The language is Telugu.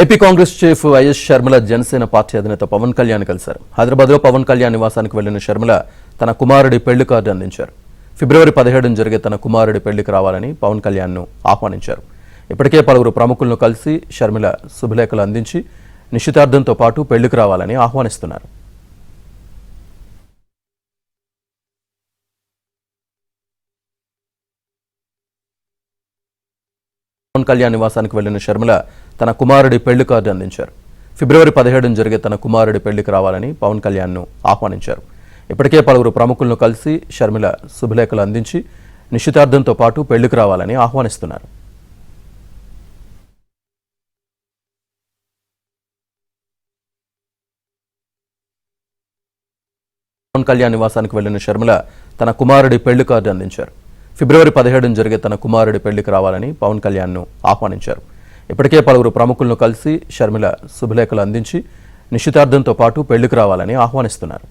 AP Congress chief YS Sharmila Janasena party అధినేత పవన్ కళ్యాణ్ కలిశారు. హైదరాబాద్లో పవన్ కళ్యాణ్ నివాసానికి వెళ్లిన షర్మిల తన కుమారుడి పెళ్లి కార్డు అందించారు. ఫిబ్రవరి 17న జరిగే తన కుమారుడి పెళ్లికి రావాలని పవన్ కళ్యాణ్ను ఆహ్వానించారు. ఇప్పటికే పలువురు ప్రముఖులను కలిసి షర్మిల శుభలేఖలు అందించి నిశ్చితార్థంతో పాటు పెళ్లికి రావాలని ఆహ్వానిస్తున్నారు. పవన్ కళ్యాణ్ నివాసానికి వెళ్లిన షర్మిల తన కుమారుడి పెళ్లి కార్డు అందించారు. ఫిబ్రవరి 17న జరిగే తన కుమారుడి పెళ్లికి రావాలని పవన్ కళ్యాణ్ను ఆహ్వానించారు. ఇప్పటికే పలువురు ప్రముఖులను కలిసి షర్మిల శుభలేఖలు అందించి నిశ్చితార్థంతో పాటు పెళ్లికి రావాలని ఆహ్వానిస్తున్నారు. పవన్ కళ్యాణ్ నివాసానికి వెళ్లిన షర్మిల తన కుమారుడి పెళ్లి కార్డు అందించారు. ఫిబ్రవరి 17న జరిగే తన కుమారుడి పెళ్లికి రావాలని పవన్ కళ్యాణ్ను ఆహ్వానించారు. ఇప్పటికే పలువురు ప్రముఖులను కలిసి షర్మిల శుభలేఖలు అందించి నిశ్చితార్థంతో పాటు పెళ్లికి రావాలని ఆహ్వానిస్తున్నారు.